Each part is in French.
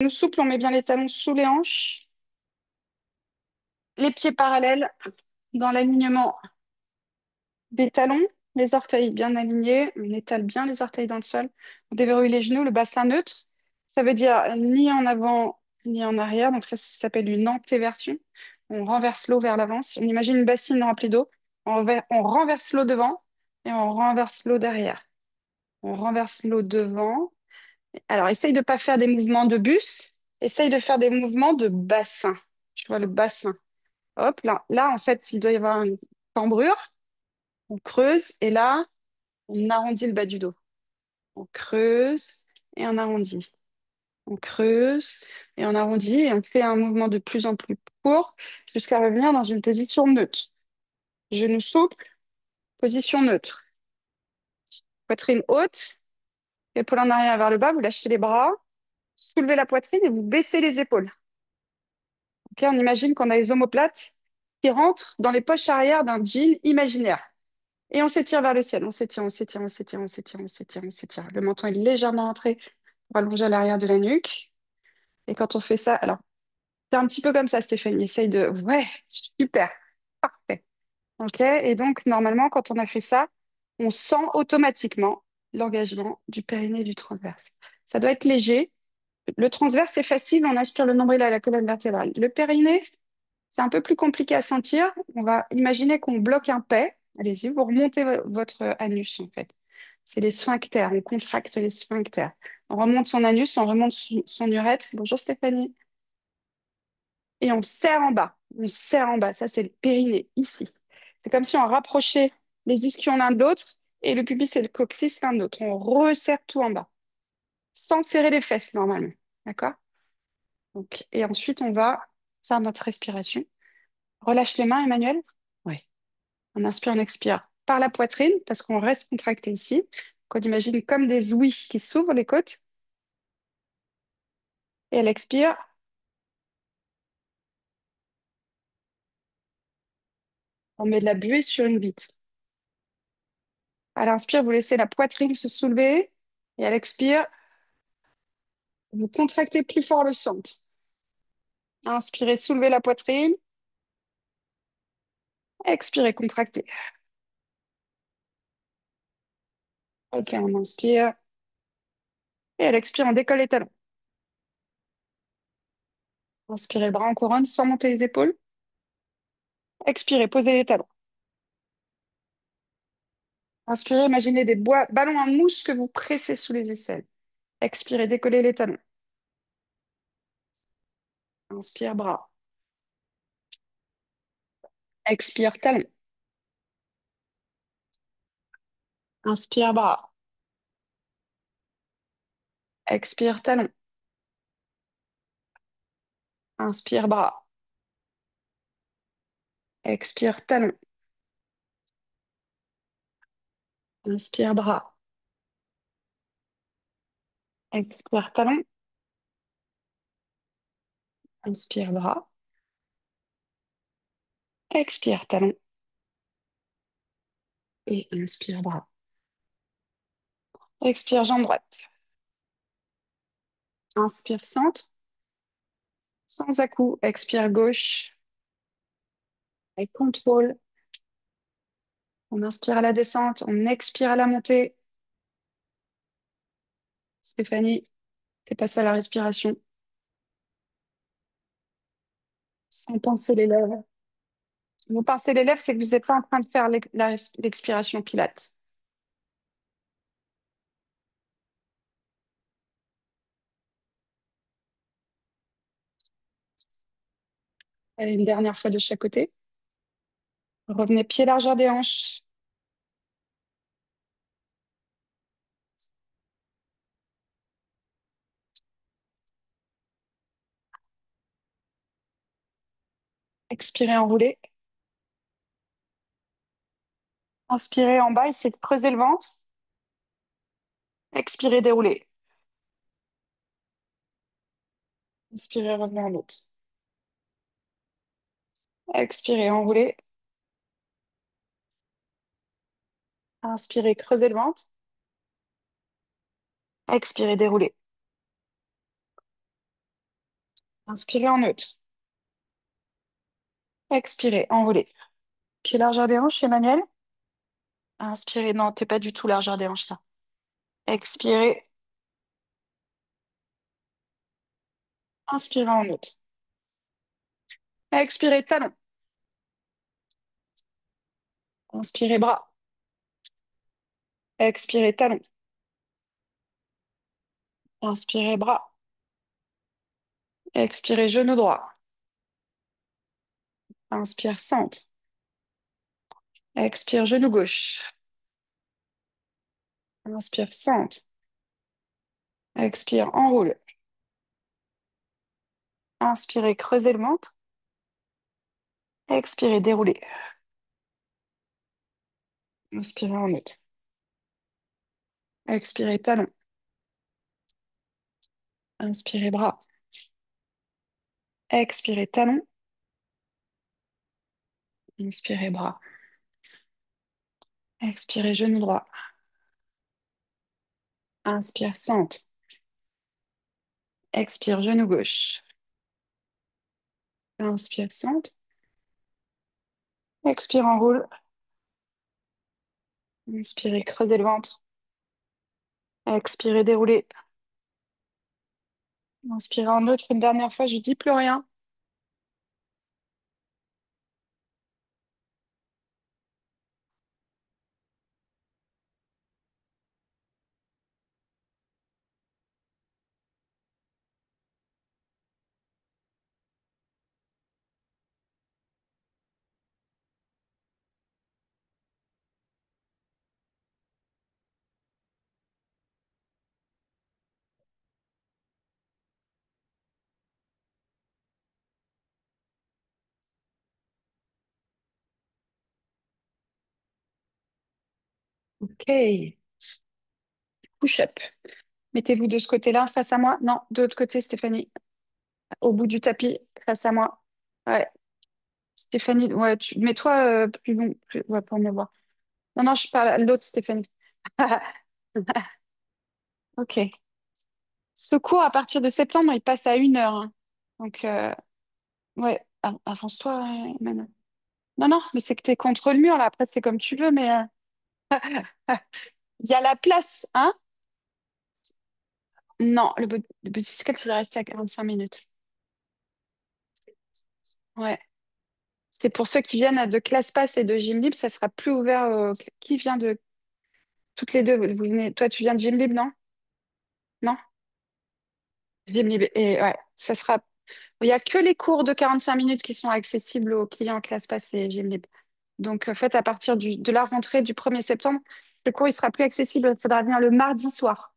Nous souple, on met bien les talons sous les hanches, les pieds parallèles dans l'alignement des talons, les orteils bien alignés, on étale bien les orteils dans le sol, on déverrouille les genoux, le bassin neutre, ça veut dire ni en avant ni en arrière, donc ça s'appelle une antéversion. On renverse l'eau vers l'avant. Si on imagine une bassine remplie d'eau, on renverse l'eau devant et on renverse l'eau derrière. On renverse l'eau devant. Alors, essaye de ne pas faire des mouvements de bus, essaye de faire des mouvements de bassin. Tu vois, le bassin. Hop, là, en fait, il doit y avoir une cambrure. On creuse et là, on arrondit le bas du dos. On creuse et on arrondit. On creuse et on arrondit et on fait un mouvement de plus en plus court jusqu'à revenir dans une position neutre. Genou souple, position neutre. Poitrine haute, épaule en arrière vers le bas, vous lâchez les bras, soulevez la poitrine et vous baissez les épaules. Ok, on imagine qu'on a les omoplates qui rentrent dans les poches arrière d'un jean imaginaire. Et on s'étire vers le ciel. On s'étire, on s'étire, on s'étire, on s'étire, on s'étire, on s'étire. Le menton est légèrement rentré pour allonger à l'arrière de la nuque. Et quand on fait ça, alors, c'est un petit peu comme ça, Stéphanie. Essaye de. Ouais, super. Parfait. OK? Et donc, normalement, quand on a fait ça, on sent automatiquement l'engagement du périnée et du transverse. Ça doit être léger. Le transverse, c'est facile. On aspire le nombril à la colonne vertébrale. Le périnée, c'est un peu plus compliqué à sentir. On va imaginer qu'on bloque un pet. Allez-y, vous remontez votre anus, en fait. C'est les sphincters. On contracte les sphincters. On remonte son anus, on remonte son urètre. Bonjour Stéphanie. Et on serre en bas. On serre en bas. Ça, c'est le périnée, ici. C'est comme si on rapprochait les ischions l'un de l'autre et le pubis et le coccyx l'un de l'autre. On resserre tout en bas, sans serrer les fesses, normalement. D'accord? Donc, et ensuite, on va faire notre respiration. Relâche les mains, Emmanuel. Oui. On inspire, on expire par la poitrine parce qu'on reste contracté ici. On imagine comme des ouïes qui s'ouvrent les côtes. Et elle expire. On met de la buée sur une vitre. À l'inspire, vous laissez la poitrine se soulever. Et à l'expire, vous contractez plus fort le centre. Inspirez, soulevez la poitrine. Expirez, contractez. Ok, on inspire. Et à l'expire, on décolle les talons. Inspirez, bras en couronne sans monter les épaules. Expirez, posez les talons. Inspirez, imaginez des ballons en mousse que vous pressez sous les aisselles. Expirez, décollez les talons. Inspire, bras. Expire, talon. Inspire, bras. Expire, talon. Inspire, bras. Expire, talon. Inspire, bras. Expire, talon. Inspire, bras. Expire, talon. Et inspire, bras. Expire, jambe droite. Inspire, centre. Sans à-coups. Expire, gauche. Avec contrôle. On inspire à la descente. On expire à la montée. Stéphanie, c'est passé à la respiration. Sans pincer les lèvres. Si vous pincez les lèvres, c'est que vous n'êtes pas en train de faire l'expiration Pilates. Allez, une dernière fois de chaque côté. Revenez pied largeur des hanches. Expirez, enroulez. Inspirez en bas, essayez de creuser le ventre. Expirez, déroulez. Inspirez, revenez en l'autre. Expirez, enroulez. Inspirez, creusez le ventre. Expirez, déroulez. Inspirez en neutre. Expirez, enroulez. Pied largeur des hanches, Emmanuel. Inspirez, non, t'es pas du tout largeur des hanches là. Expirez, inspirez en neutre. Expirez, talon. Inspirez, bras. Expirez, talon. Inspirez, bras. Expirez, genou droit. Inspire, centre. Expire, genou gauche. Inspire, centre. Expire, enroule. Inspirez, creusez le ventre. Expirez, déroulez. Inspirez en neutre. Expirez, talon. Inspirez, bras. Expirez, talon. Inspirez, bras. Expirez, genou droit. Inspire, centre. Expire, genou gauche. Inspire, centre. Expire, enroule. Inspirez, creusez le ventre. Expirez, déroulez. Inspirez en neutre une dernière fois, je dis plus rien. Ok. Push-up. Mettez-vous de ce côté-là, face à moi. Non, de l'autre côté, Stéphanie. Au bout du tapis, face à moi. Ouais. Stéphanie, ouais, mets-toi plus long, ouais, pour me voir. Non, non, je parle à l'autre Stéphanie. Ok. Ce cours, à partir de septembre, il passe à 1 heure, hein. Donc, ouais, avance-toi, Emmanuel. Non, non, mais c'est que t'es contre le mur, là. Après, c'est comme tu veux, mais il y a la place, hein? Non, le body scale, il est resté à 45 minutes. Ouais. C'est pour ceux qui viennent de ClassPass et de Gym Libre, ça sera plus ouvert. Qui vient de toutes les deux? Vous venez... Toi, tu viens de Gym Libre, non? Non? Gym Libre. Et ouais, ça sera. Il n'y a que les cours de 45 minutes qui sont accessibles aux clients ClassPass et Gym Libre. Donc, en fait, à partir de la rentrée du 1er septembre, le cours il sera plus accessible. Il faudra venir le mardi soir.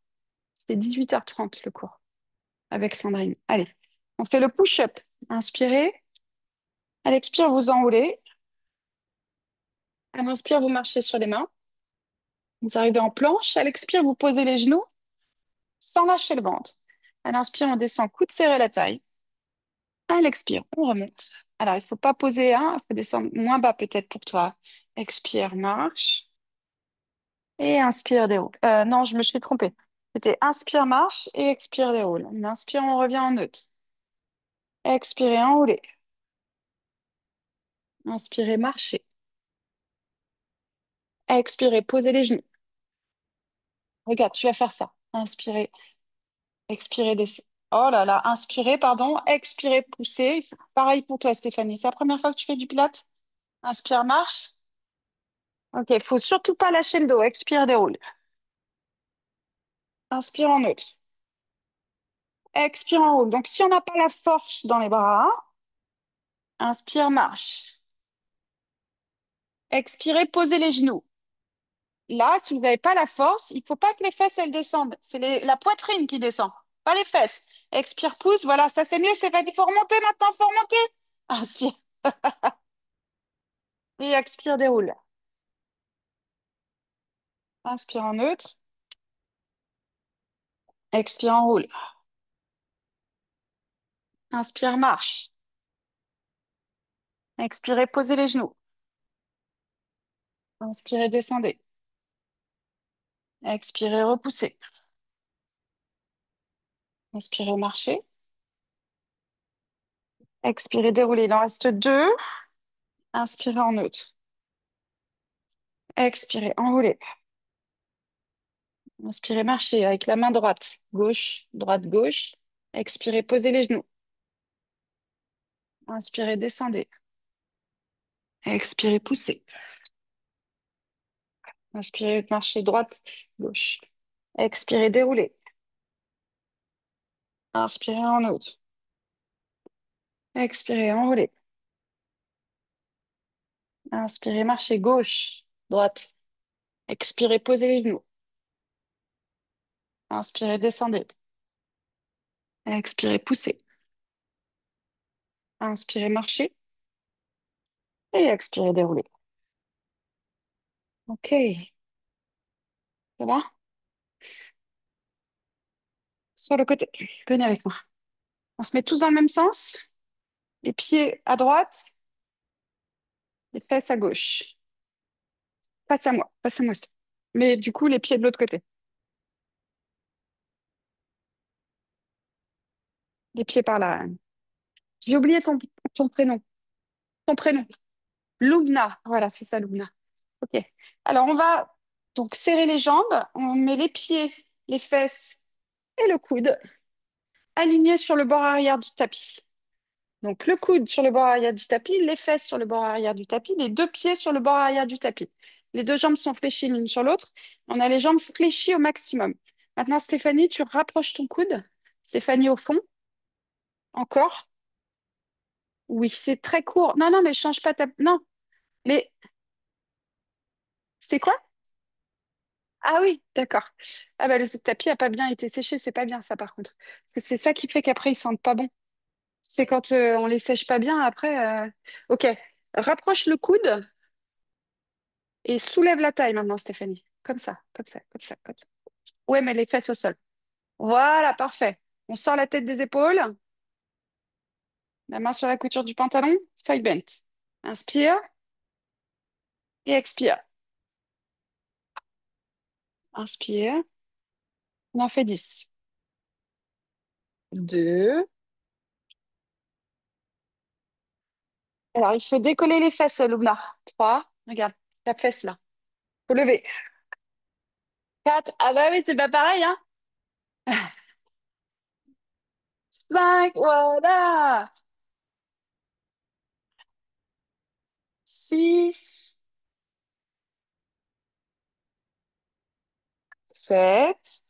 C'est 18h30 le cours avec Sandrine. Allez, on fait le push-up. Inspirez. À l'expire, vous enroulez. À l'inspire, vous marchez sur les mains. Vous arrivez en planche. À l'expire, vous posez les genoux sans lâcher le ventre. À l'inspire, on descend, coude serré la taille. À l'expire, on remonte. Alors, il ne faut pas poser, hein, il faut descendre moins bas peut-être pour toi. Expire, marche. Et inspire, déroule. Non, je me suis trompée. C'était inspire, marche et expire, déroule. On inspire, on revient en neutre. Expirez, enroulez. Inspirez, marchez. Expirez, posez les genoux. Regarde, tu vas faire ça. Inspirez, expirez, descendez. Oh là là, inspirez, pardon. Expirez, poussez. Pareil pour toi, Stéphanie. C'est la première fois que tu fais du pilates? Inspire, marche. Ok, faut surtout pas lâcher le dos. Expire, déroule. Inspire en neutre. Expire en haut. Donc, si on n'a pas la force dans les bras, inspire, marche. Expirez, posez les genoux. Là, si vous n'avez pas la force, il faut pas que les fesses, elles descendent. C'est la poitrine qui descend, pas les fesses. Expire, pousse. Voilà, ça c'est mieux. C'est pas Il faut remonter maintenant. Il faut remonter. Inspire. Et expire, déroule. Inspire en neutre. Expire, enroule. Inspire, marche. Expirez, posez les genoux. Inspirez, descendez. Expirez, repoussez. Inspirez, marchez. Expirez, déroulez. Il en reste deux. Inspirez en neutre. Expirez, enroulez. Inspirez, marchez avec la main droite. Gauche, droite, gauche. Expirez, posez les genoux. Inspirez, descendez. Expirez, poussez. Inspirez, marchez droite, gauche. Expirez, déroulez. Inspirez en haute. Expirez, enroulez. Inspirez, marchez gauche, droite. Expirez, posez les genoux. Inspirez, descendez. Expirez, poussez. Inspirez, marchez. Et expirez, déroulez. Ok, ça va? Sur le côté. Venez avec moi. On se met tous dans le même sens. Les pieds à droite, les fesses à gauche. Face à moi, face à moi. Mais du coup, les pieds de l'autre côté. Les pieds par là. J'ai oublié ton prénom. Ton prénom. Lubna. Voilà, c'est ça, Lubna. Ok. Alors, on va donc serrer les jambes. On met les pieds, les fesses et le coude alignés sur le bord arrière du tapis. Donc, le coude sur le bord arrière du tapis, les fesses sur le bord arrière du tapis, les deux pieds sur le bord arrière du tapis. Les deux jambes sont fléchies l'une sur l'autre. On a les jambes fléchies au maximum. Maintenant, Stéphanie, tu rapproches ton coude. Stéphanie, au fond. Encore. Oui, c'est très court. Non, non, mais change pas ta... Non, mais c'est quoi? Ah oui, d'accord. Ah bah le tapis a pas bien été séché, c'est pas bien ça par contre. Parce que c'est ça qui fait qu'après ils sentent pas bon. C'est quand on les sèche pas bien après. Ok, rapproche le coude et soulève la taille maintenant, Stéphanie. Comme ça, comme ça, comme ça, comme ça. Ouais, mais les fesses au sol. Voilà, parfait. On sort la tête des épaules, la main sur la couture du pantalon, side bend. Inspire et expire. Inspire. On en fait 10. 2. Alors, il faut décoller les fesses, Lubna. 3. Regarde, la fesse là. Faut lever. 4. Ah bah oui, c'est pas pareil, hein. 5. Voilà. 6. 7.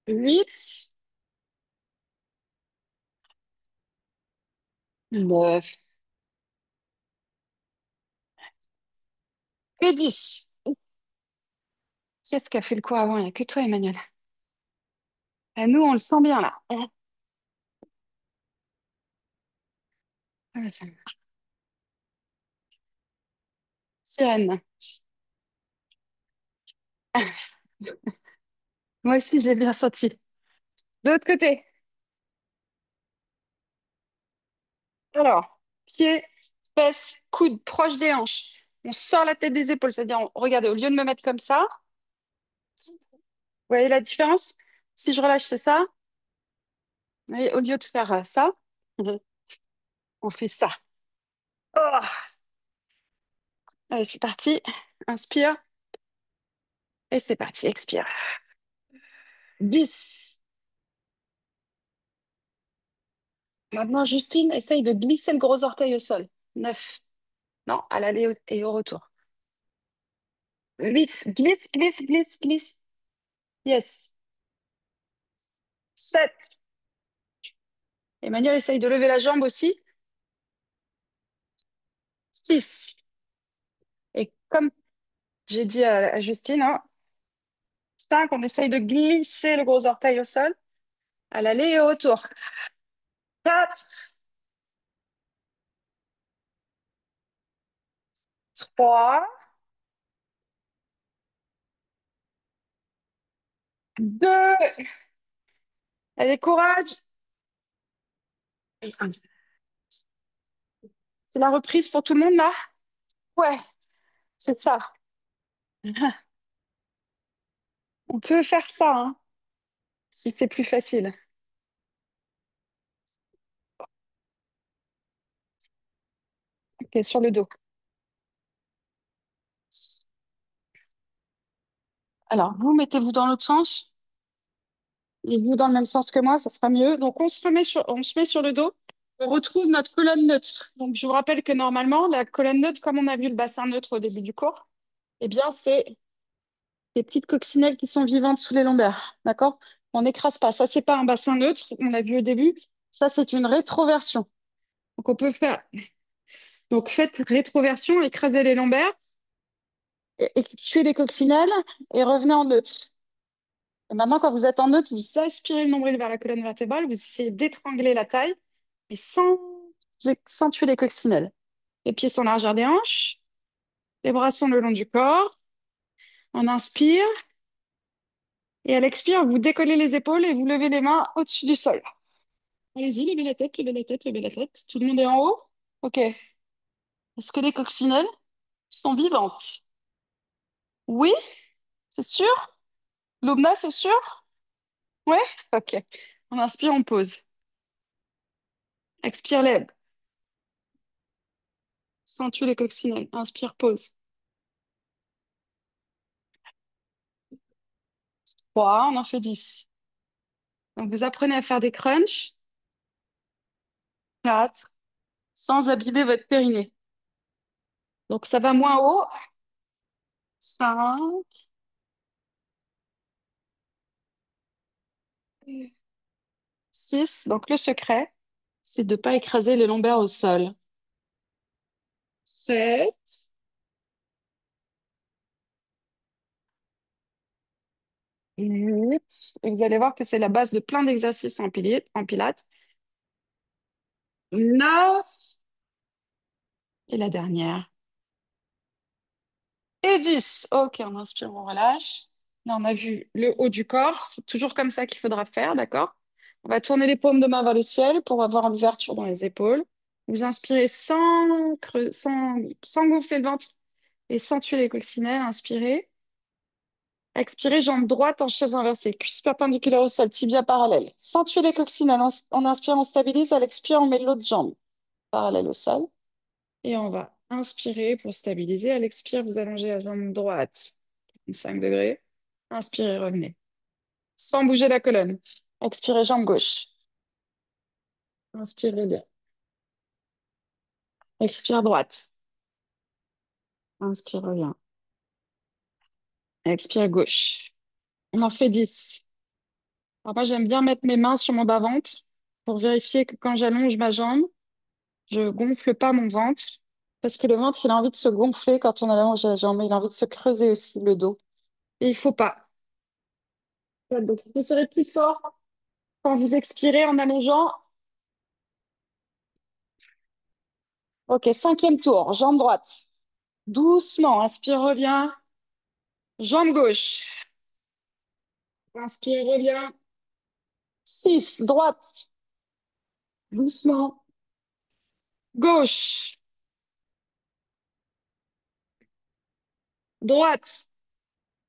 8. 9. Et 10. Qu'est-ce qu'a fait le coup avant? Il n'y a que toi, Emmanuel. Et nous, on le sent bien là. Voilà, Sirène. Moi aussi, je l'ai bien senti. De l'autre côté. Alors, pied, fesses, coude proche des hanches. On sort la tête des épaules. C'est-à-dire, regardez, au lieu de me mettre comme ça, vous voyez la différence? Si je relâche, c'est ça. Et au lieu de faire ça, on fait ça. Oh, allez, c'est parti. Inspire. Et c'est parti. Expire. 10. Maintenant, Justine, essaye de glisser le gros orteil au sol. 9. Non, à l'aller et au retour. 8. Glisse, glisse, glisse, glisse. Yes. 7. Emmanuel, essaye de lever la jambe aussi. 6. Et comme j'ai dit à Justine, hein, 5, on essaye de glisser le gros orteil au sol. À l'aller et au retour. 4. 3. 2. Allez, courage. Et 1. C'est la reprise pour tout le monde là? Ouais, c'est ça. On peut faire ça, hein, si c'est plus facile. Ok, sur le dos. Alors, vous mettez-vous dans l'autre sens et vous dans le même sens que moi, ça sera mieux. Donc, on se met sur le dos. On retrouve notre colonne neutre. Donc, je vous rappelle que normalement, la colonne neutre, comme on a vu le bassin neutre au début du cours, eh bien, c'est des petites coccinelles qui sont vivantes sous les lombaires. D'accord? On n'écrase pas. Ça, c'est pas un bassin neutre, on l'a vu au début. Ça, c'est une rétroversion. Donc, on peut faire. Donc, faites rétroversion, écrasez les lombaires, et tuez les coccinelles et revenez en neutre. Et maintenant, quand vous êtes en neutre, vous aspirez le nombril vers la colonne vertébrale, vous essayez d'étrangler la taille, et sans tuer les coccinelles. Les pieds sont largeur des hanches, les bras sont le long du corps. On inspire, et à l'expire, vous décollez les épaules et vous levez les mains au-dessus du sol. Allez-y, levez la tête, levez la tête, levez la tête. Tout le monde est en haut? Ok. Est-ce que les coccinelles sont vivantes? Oui, c'est sûr? Lobna, c'est sûr? Ouais? Ok. On inspire, on pose. Expire, lève. Sans tuer les coccinelles. Inspire, pose. 3, on en fait 10. Donc, vous apprenez à faire des crunchs. 4, sans abîmer votre périnée. Donc, ça va moins haut. 5, 6. Donc, le secret, c'est de ne pas écraser les lombaires au sol. 7, 8. Et vous allez voir que c'est la base de plein d'exercices en pilates. 9. Et la dernière. Et 10. Ok, on inspire, on relâche. Là, on a vu le haut du corps. C'est toujours comme ça qu'il faudra faire, d'accord? On va tourner les paumes de main vers le ciel pour avoir l'ouverture dans les épaules. Vous inspirez sans gonfler le ventre et sans tuer les coccinelles. Inspirez. Expirez, jambe droite en chaise inversée. Cuisse perpendiculaire au sol, tibia parallèle. Sans tuer les coccinelles. On inspire, on stabilise. À l'expire, on met l'autre jambe parallèle au sol. Et on va inspirer pour stabiliser. À l'expire, vous allongez la jambe droite. 5 degrés. Inspirez, revenez. Sans bouger la colonne. Expirez, jambe gauche. Inspirez bien. Expire droite. Inspire, reviens. Expire gauche. On en fait 10. Alors moi, j'aime bien mettre mes mains sur mon bas-ventre pour vérifier que quand j'allonge ma jambe, je gonfle pas mon ventre. Parce que le ventre, il a envie de se gonfler quand on allonge la jambe. Il a envie de se creuser aussi le dos. Et il faut pas. Donc, vous serrez plus fort quand vous expirez en allongeant. Ok, cinquième tour. Jambe droite. Doucement. Inspire, reviens. Jambe gauche. Inspire, reviens. 6, droite. Doucement. Gauche. Droite.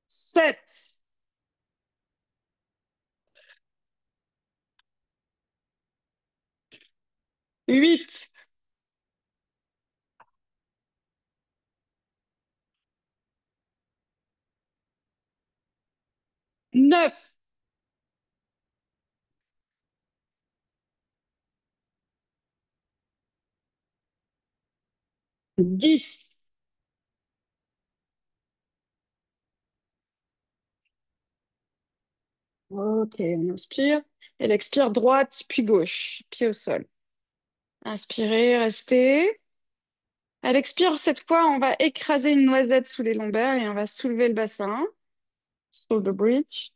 7, 8, 9, 10. Ok, on inspire. Elle expire droite, puis gauche. Pied au sol. Inspirez, restez. Elle expire, cette fois, on va écraser une noisette sous les lombaires et on va soulever le bassin. Shoulder bridge.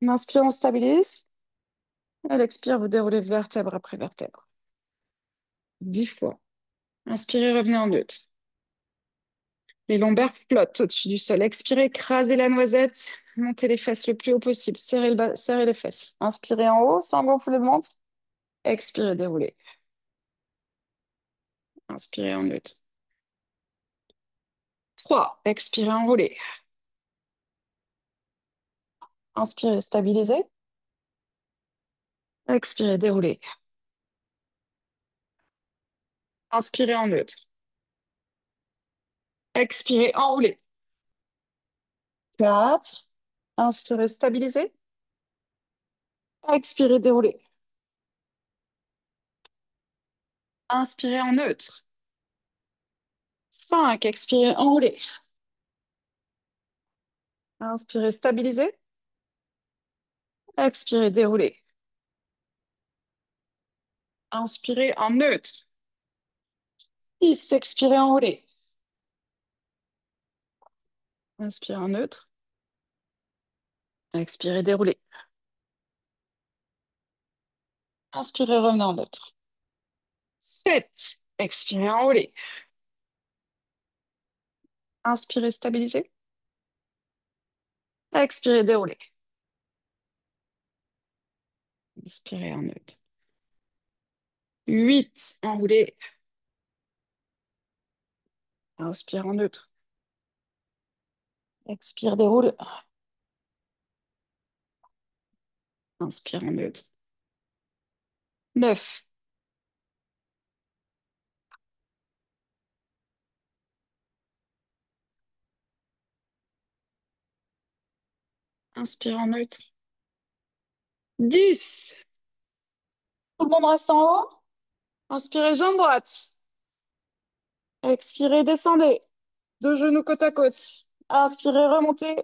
On inspire, on stabilise. Elle expire, vous déroulez vertèbre après vertèbre. 10 fois. Inspirez, revenez en neutre. Les lombaires flottent au-dessus du sol. Expirez, écrasez la noisette. Montez les fesses le plus haut possible. Serrez les fesses. Inspirez en haut sans gonfler le ventre. Expirez, déroulez. Inspirez en neutre. 3. Expirez, enroulez. Inspirez, stabilisez. Expirez, déroulez. Inspirez en neutre. Expirez, enroulez. 4. Inspirez, stabilisez. Expirez, déroulez. Inspirez en neutre. 5. Expirez, enroulez. Inspirez, stabilisez. Expirez, déroulez. Inspirez en neutre. 6. Expirez, enroulez. Inspirez en neutre. Expirez, déroulez. Inspirez, revenez en neutre. 7. Expirez, enroulez. Inspirez, stabilisez. Expirez, déroulez. Inspirez en neutre. 8. Enroulez. Inspire en neutre. Expire, déroule. Inspire en neutre. 9. Inspire en neutre. 10. Tout le monde reste en haut. Inspirez, jambe droite. Expirez, descendez. Deux genoux côte à côte. Inspirez, remontez.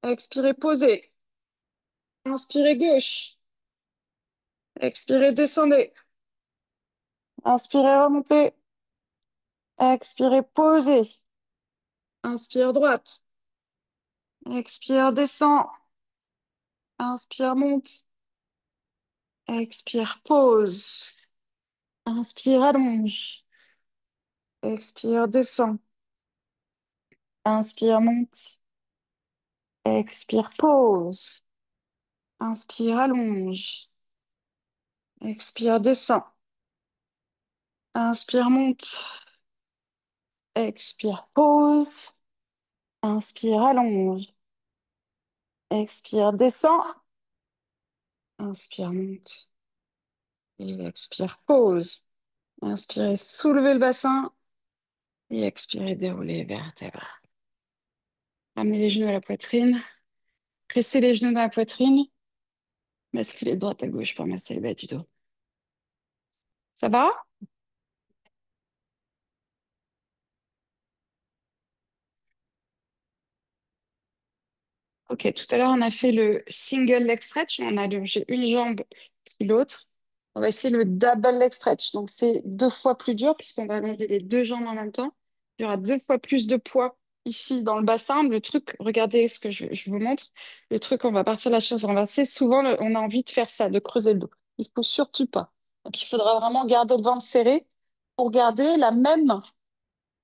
Expirez, posez. Inspirez, gauche. Expirez, descendez. Inspirez, remontez. Expirez, posez. Inspire, droite. Expire, descend. Inspire, monte. Expire, pose. Inspire, allonge. Expire, descend. Inspire, monte. Expire, pose. Inspire, allonge. Expire, descend. Inspire, monte. Expire, pose. Inspire, allonge. Expire, descend. Inspire, monte. Et expire, pose. Inspirez, soulevez le bassin. Et expirez, déroulez les vertèbres. Ramenez les genoux à la poitrine. Pressez les genoux dans la poitrine. Basculez de droite à gauche pour masser le bas du dos. Ça va? Ok, tout à l'heure, on a fait le single leg stretch. On a allongé une jambe puis l'autre. On va essayer le double leg stretch. Donc, c'est deux fois plus dur puisqu'on va allonger les deux jambes en même temps. Il y aura deux fois plus de poids ici dans le bassin. Le truc, regardez ce que je vous montre. Le truc, on va partir de la chaise renversée. Souvent, on a envie de faire ça, de creuser le dos. Il faut surtout pas. Donc, il faudra vraiment garder le ventre serré pour garder la même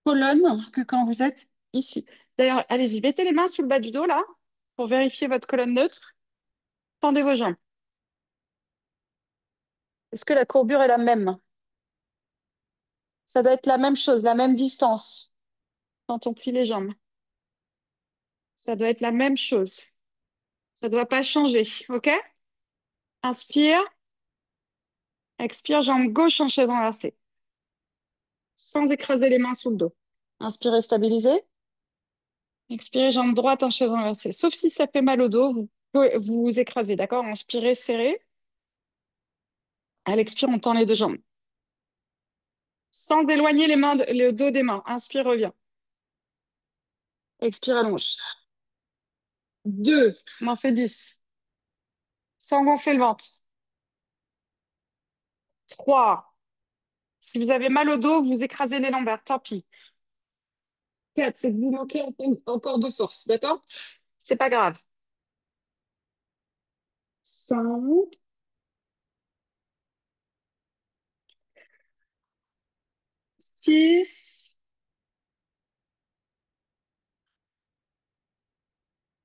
colonne que quand vous êtes ici. D'ailleurs, allez-y, mettez les mains sous le bas du dos, là, pour vérifier votre colonne neutre. Tendez vos jambes. Est-ce que la courbure est la même? Ça doit être la même chose, la même distance quand on plie les jambes. Ça doit être la même chose. Ça ne doit pas changer, OK? Inspire, expire, jambe gauche en chaise renversée, sans écraser les mains sous le dos. Inspirez, stabilisez. Expirez, jambe droite en chaise renversée. Sauf si ça fait mal au dos, vous écrasez, d'accord? Inspirez, serrez. À l'expire, on tend les deux jambes. Sans éloigner les mains, le dos des mains. Inspire, reviens. Expire, allonge. 2, on en fait 10. Sans gonfler le ventre. 3. Si vous avez mal au dos, vous écrasez les lombaires, tant pis. 4, c'est que vous manquez encore de force, d'accord? C'est pas grave. 5, 6,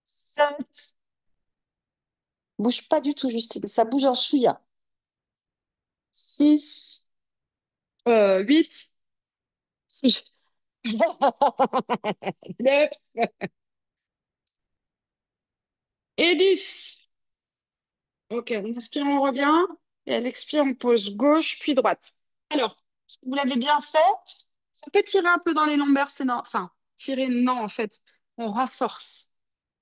7. Bouge pas du tout, Justine. Ça bouge un chouïa. 6, 8, 9 et 10. Ok, on inspire, on revient. Et à l'expire, on pose gauche puis droite. Alors, si vous l'avez bien fait, Ça peut tirer un peu dans les lombaires, c'est non. Enfin, tirer, non, en fait. On renforce.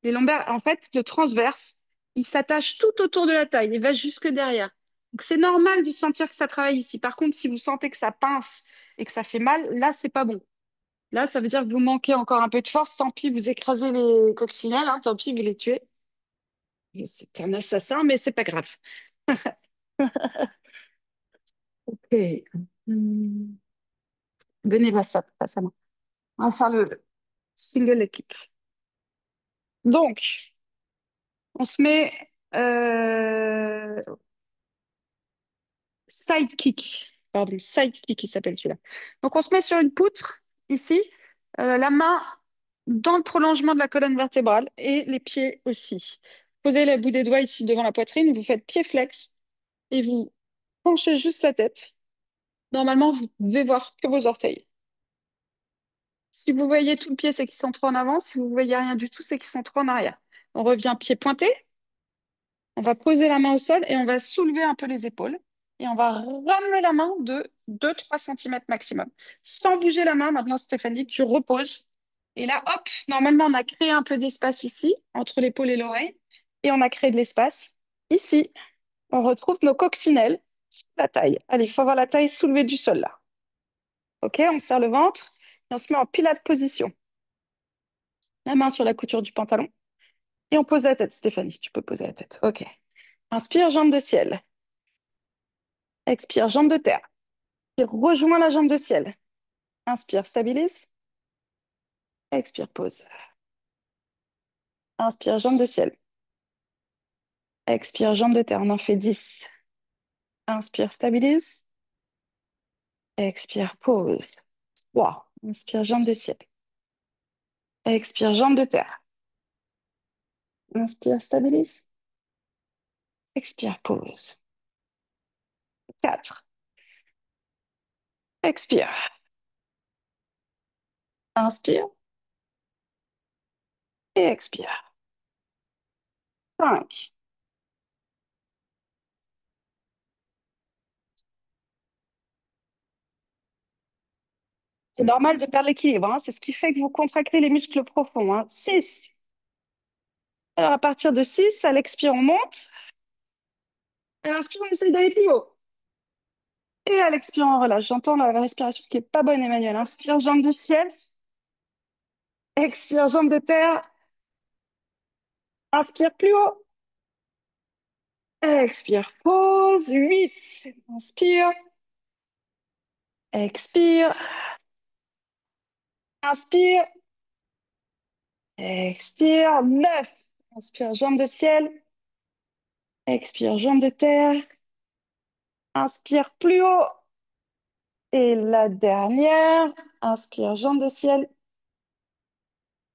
Les lombaires, en fait, le transverse, il s'attache tout autour de la taille, il va jusque derrière. Donc c'est normal de sentir que ça travaille ici. Par contre, si vous sentez que ça pince et que ça fait mal, là, c'est pas bon. Là, ça veut dire que vous manquez encore un peu de force. Tant pis, vous écrasez les coccinelles, hein, tant pis, vous les tuez. C'est un assassin, mais c'est pas grave. Ok. Hmm. Venez, passe à moi. On va faire le single équipe. Donc, on se met sidekick. Pardon, sidekick, il s'appelle celui-là. Donc, on se met sur une poutre, ici, la main dans le prolongement de la colonne vertébrale et les pieds aussi. Posez le bout des doigts ici devant la poitrine, vous faites pied flex et vous penchez juste la tête. Normalement, vous devez voir que vos orteils. Si vous voyez tout le pied, c'est qu'ils sont trop en avant. Si vous voyez rien du tout, c'est qu'ils sont trop en arrière. On revient pied pointé. On va poser la main au sol et on va soulever un peu les épaules. Et on va ramener la main de 2-3 cm maximum. Sans bouger la main, maintenant, Stéphanie, tu reposes. Et là, hop, normalement, on a créé un peu d'espace ici, entre l'épaule et l'oreille. Et on a créé de l'espace ici. On retrouve nos coccinelles sous la taille. Allez, il faut avoir la taille soulevée du sol là. OK, on serre le ventre et on se met en pilate position. La main sur la couture du pantalon. Et on pose la tête, Stéphanie, tu peux poser la tête. OK. Inspire, jambe de ciel. Expire, jambe de terre. Et rejoins la jambe de ciel. Inspire, stabilise. Expire, pose. Inspire, jambe de ciel. Expire, jambe de terre. On en fait 10. Inspire, stabilise. Expire, pose. 3. Inspire, jambe de ciel. Expire, jambe de terre. Inspire, stabilise. Expire, pose. 4. Expire. Inspire et expire. 5. C'est normal de perdre l'équilibre, hein. C'est ce qui fait que vous contractez les muscles profonds, hein. 6. Alors, à partir de 6, à l'expire, on monte. À l'inspire, on essaye d'aller plus haut. Et à l'expire, on relâche. J'entends la respiration qui est pas bonne, Emmanuel. Inspire, jambe du ciel. Expire, jambe de terre. Inspire plus haut. Expire, pause. 8. Inspire. Expire. Inspire. Expire. 9. Inspire, jambe de ciel. Expire, jambe de terre. Inspire plus haut. Et la dernière. Inspire, jambe de ciel.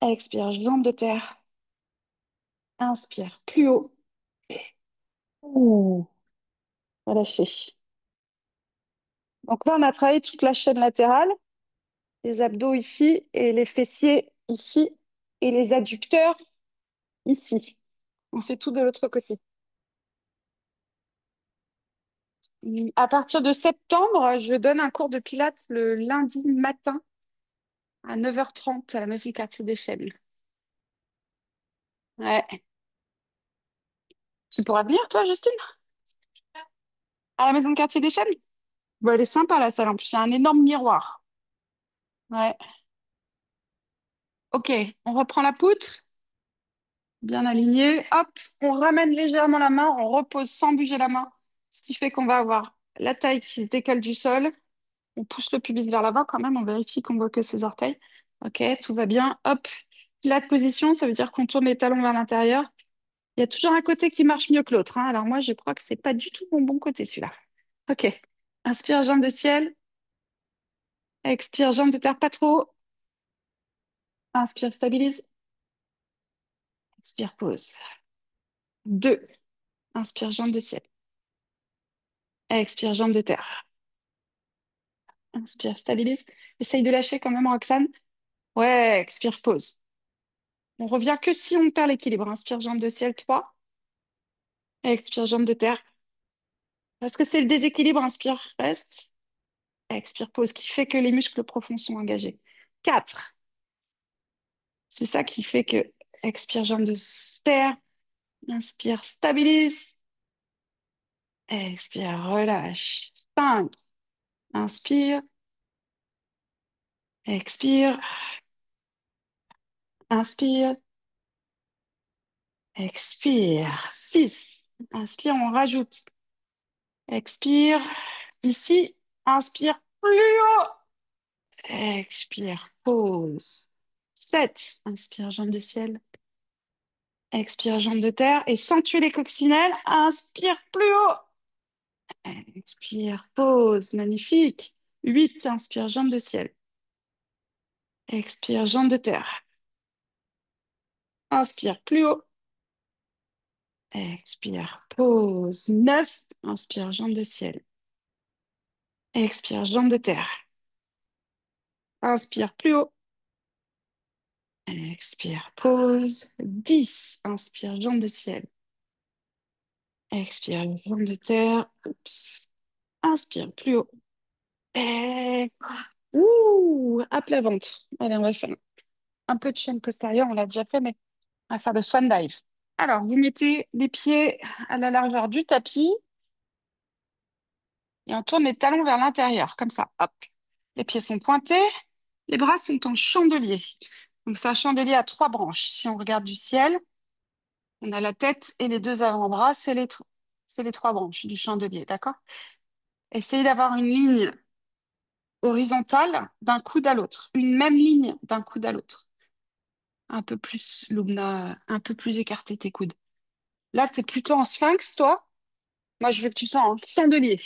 Expire, jambe de terre. Inspire plus haut. Ouh, relâchez. Donc là, on a travaillé toute la chaîne latérale, les abdos ici et les fessiers ici et les adducteurs ici. On fait tout de l'autre côté. À partir de septembre, je donne un cours de pilates le lundi matin à 9h30 à la Maison Quartier des Chelles. Ouais. Tu pourras venir, toi, Justine? À la Maison Quartier des Chelles? Bon, elle est sympa, la salle. En plus, il y a un énorme miroir. Ouais. Ok, on reprend la poutre. Bien aligné. Hop, on ramène légèrement la main, on repose sans bouger la main, ce qui fait qu'on va avoir la taille qui se décolle du sol. On pousse le pubis vers l'avant quand même, on vérifie qu'on voit que ses orteils. Ok, tout va bien. Hop, plate position, ça veut dire qu'on tourne les talons vers l'intérieur. Il y a toujours un côté qui marche mieux que l'autre, hein. Alors moi, je crois que c'est pas du tout mon bon côté celui-là. Ok, inspire, jambe de ciel. Expire, jambe de terre, pas trop. Inspire, stabilise. Expire, pause. 2. Inspire, jambe de ciel. Expire, jambe de terre. Inspire, stabilise. Essaye de lâcher quand même, Roxane. Ouais, expire, pause. On revient que si on perd l'équilibre. Inspire, jambe de ciel, 3. Expire, jambe de terre. Parce que c'est le déséquilibre, inspire, reste. Expire, pause, qui fait que les muscles profonds sont engagés. 4. C'est ça qui fait que expire, jambe de terre. Inspire, stabilise. Expire, relâche. 5. Inspire, expire, inspire, expire. 6. Inspire, on rajoute. Expire. Ici, inspire plus haut. Expire, pause. 7. Inspire, jambe de ciel. Expire, jambe de terre. Et sans tuer les coccinelles, inspire plus haut. Expire, pause. Magnifique. 8. Inspire, jambe de ciel. Expire, jambe de terre. Inspire plus haut. Expire, pause. 9. Inspire, jambe de ciel. Expire, jambe de terre. Inspire plus haut. Expire, pause. 10. Inspire, jambe de ciel. Expire, jambe de terre. Oups. Inspire plus haut. Et... Ouh, à plat ventre. Allez, on va faire un peu de chaîne postérieure. On l'a déjà fait, mais on va faire le swan dive. Alors, vous mettez les pieds à la largeur du tapis et on tourne les talons vers l'intérieur, comme ça. Hop. Les pieds sont pointés. Les bras sont en chandelier. Donc, c'est un chandelier à 3 branches. Si on regarde du ciel, on a la tête et les 2 avant-bras. C'est les 3 branches du chandelier, d'accord? Essayez d'avoir une ligne horizontale d'un coude à l'autre. Une même ligne d'un coude à l'autre. Un peu plus, Lubna, un peu plus écarté tes coudes. Là, tu es plutôt en sphinx, toi. Moi, je veux que tu sois en chandelier.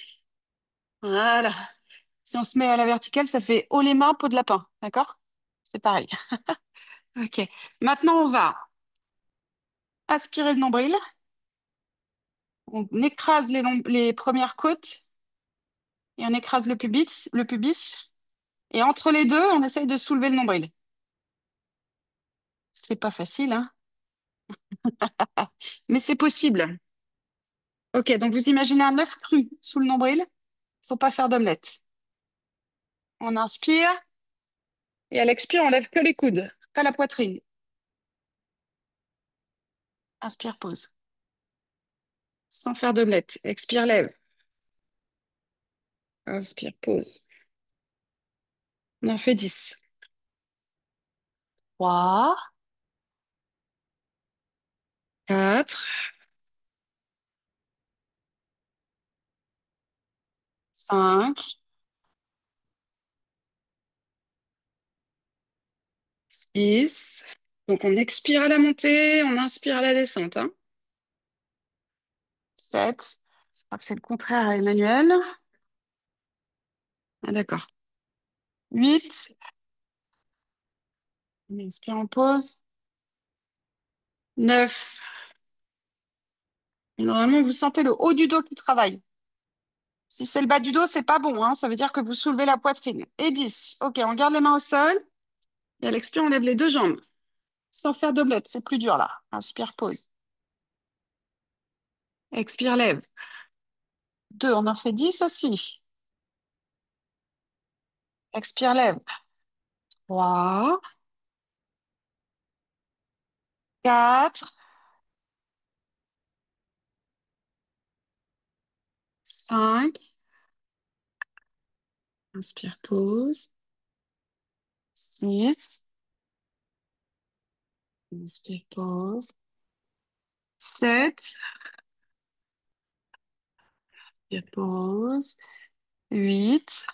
Voilà. Si on se met à la verticale, ça fait haut les mains, peau de lapin. D'accord? C'est pareil. Ok. Maintenant, on va aspirer le nombril. On écrase les premières côtes et on écrase le pubis. Et entre les deux, on essaye de soulever le nombril. C'est pas facile, hein? Mais c'est possible. Ok, donc vous imaginez un œuf cru sous le nombril. Faut pas faire d'omelette. On inspire et à l'expire, on lève que les coudes, pas la poitrine. Inspire, pause. Sans faire d'omelette. Expire, lève. Inspire, pause. On en fait 10. 3, 4, 5, 6. Donc on expire à la montée, on inspire à la descente, hein. 7. Je crois que c'est le contraire à Emmanuel. Ah, d'accord. 8. On inspire en pause. 9. Et normalement, vous sentez le haut du dos qui travaille. Si c'est le bas du dos, c'est pas bon, hein. Ça veut dire que vous soulevez la poitrine. Et 10. Ok, on garde les mains au sol. Et à l'expire, on lève les 2 jambes. Sans faire d'omelette, c'est plus dur là. Inspire, pause. Expire, lève. 2, on en fait 10 aussi. Expire, lève. 3, 4, 5. Inspire, pause. 6. Inspire, pause. 7. Inspire, pause. 8.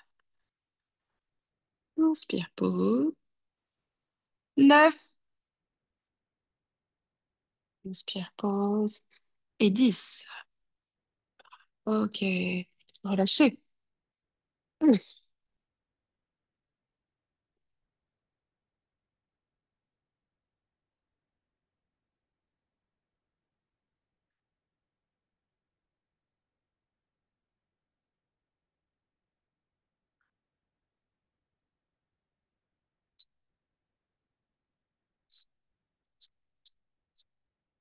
Inspire, pause. 9. Inspire, pause. Et 10. Ok. Relâchez.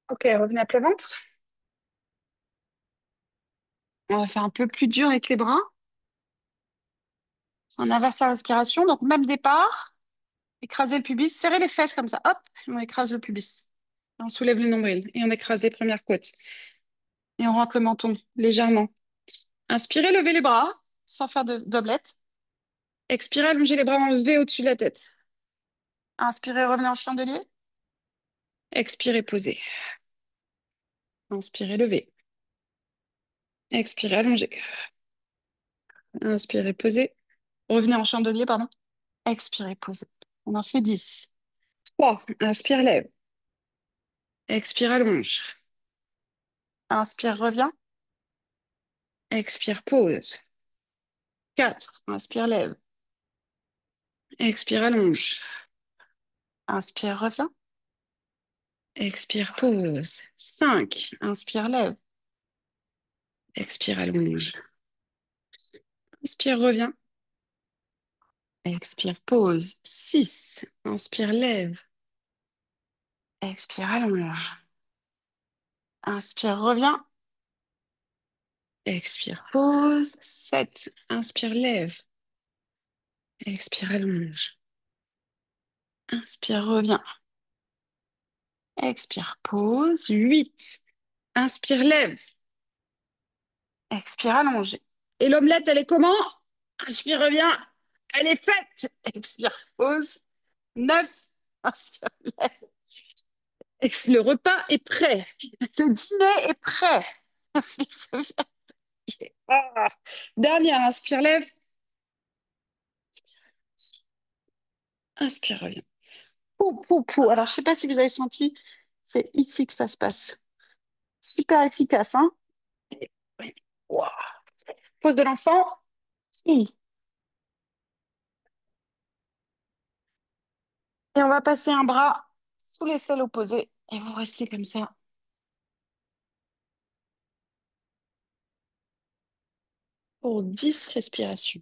Ok, revenez à plat ventre. On va faire un peu plus dur avec les bras. On inverse la respiration. Donc, même départ. Écraser le pubis. Serrer les fesses comme ça. Hop, on écrase le pubis. On soulève le nombril et on écrase les premières côtes. Et on rentre le menton légèrement. Inspirez, levez les bras sans faire de doblette. Expirez, allongez les bras en V au-dessus de la tête. Inspirez, revenez en chandelier. Expirez, posez. Inspirez, levez. Expirez, allongez. Inspirez, posez. Revenez en chandelier, pardon. Expirez, posez. On en fait 10. 3. Inspire, lève. Expire, allonge. Inspire, reviens. Expire, pose. 4. Inspire, lève. Expire, allonge. Inspire, reviens. Expire, pose. 5. Inspire, lève. Expire, allonge. Inspire, reviens. Expire, pose. 6. Inspire, lève. Expire, allonge. Inspire, reviens. Expire, pose. 7. Inspire, lève. Expire, allonge. Inspire, reviens. Expire, pose. 8. Inspire, lève. Expire, allonge. Et l'omelette, elle est comment? Inspire, reviens. Elle est faite. Expire, pose. 9. Inspire, lève. Le repas est prêt. Le dîner est prêt. Inspire, reviens. Ah. Dernière, inspire, lève. Inspire, reviens. Pou, pou, pou. Alors, je sais pas si vous avez senti, c'est ici que ça se passe. Super efficace, hein? Oui. Ouah. Pose de l'enfant. Oui. Et on va passer un bras sous l'aisselle opposée. Et vous restez comme ça pour 10 respirations.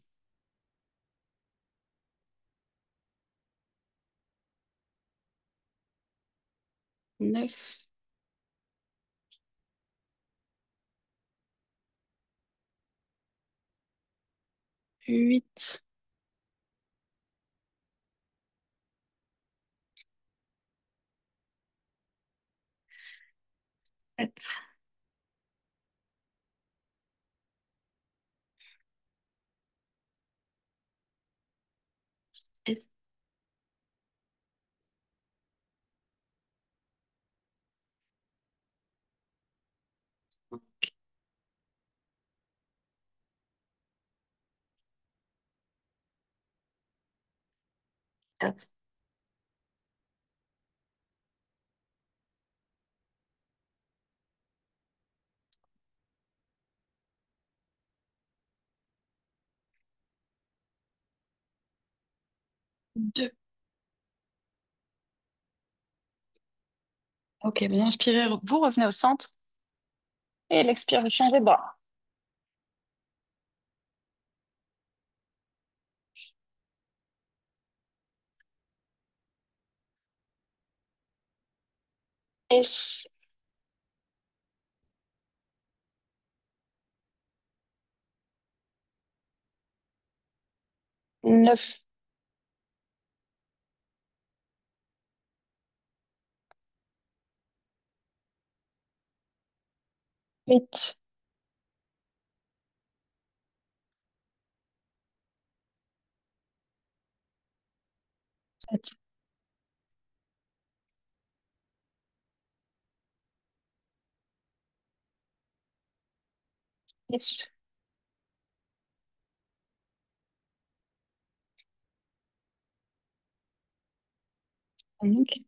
9, 8, 7, 4, 2. Ok, vous inspirez, vous revenez au centre. Et l'expire, vous changez de bras. S, 9, 8, 7, 10. Donc,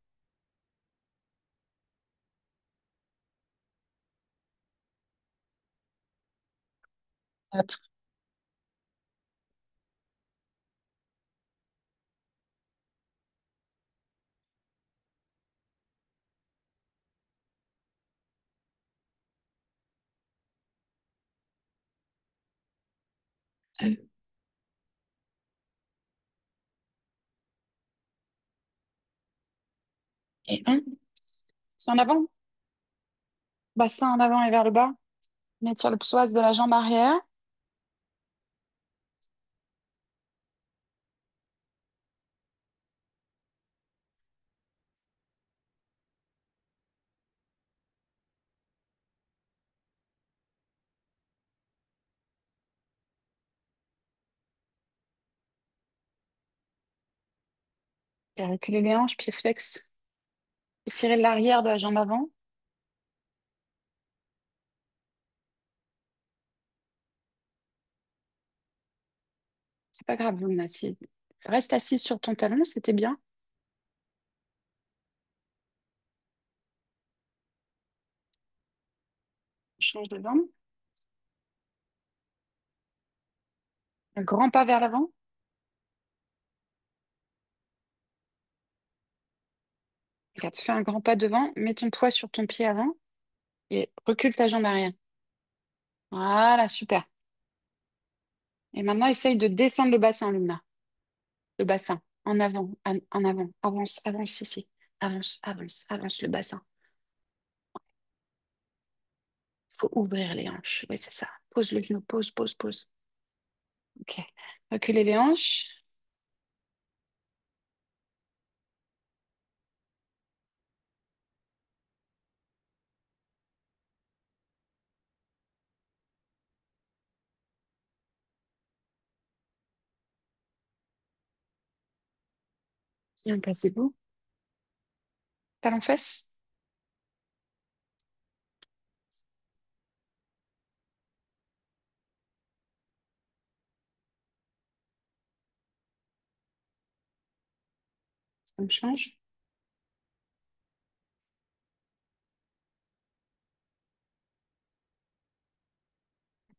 4. Et 1. C'est en avant. Bassin en avant et vers le bas. On étire le psoas de la jambe arrière. Et reculer les hanches, pied flex. Étirer l'arrière de la jambe avant. C'est pas grave, Luna. Reste assise sur ton talon, c'était bien. Change de jambe. Un grand pas vers l'avant. Regarde, fais un grand pas devant, mets ton poids sur ton pied avant et recule ta jambe arrière. Voilà, super. Et maintenant, essaye de descendre le bassin, Luna. Le bassin. En avant, en avant. Avance, avance ici. Avance, avance, avance le bassin. Faut ouvrir les hanches. Oui, c'est ça. Pose le genou, pose, pose, pose. Ok. Reculer les hanches. Bien, placez-vous. Talon fesse. On change.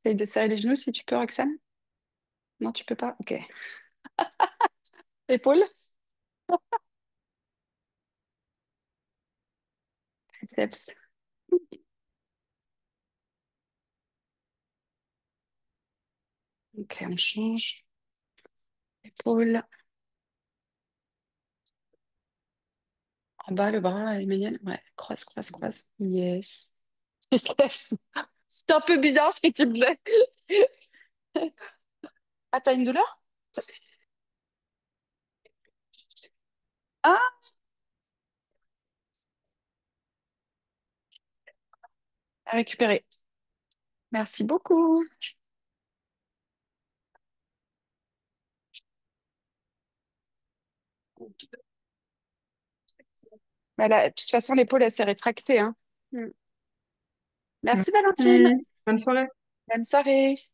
Essaye de serrer les genoux si tu peux, Roxane. Non, tu peux pas? Ok. Épaules. Triceps. Ok, on change. Épaules. En bas, le bras, Emmanuel. Ouais, croise, croise, croise. Yes. Triceps. C'est un peu bizarre ce que tu me disais. Ah, t'as une douleur? Ah, à récupérer. Merci beaucoup. Bah là, de toute façon, l'épaule, elle s'est rétractée, hein. Mm. Merci, Valentine. Merci. Bonne soirée. Bonne soirée.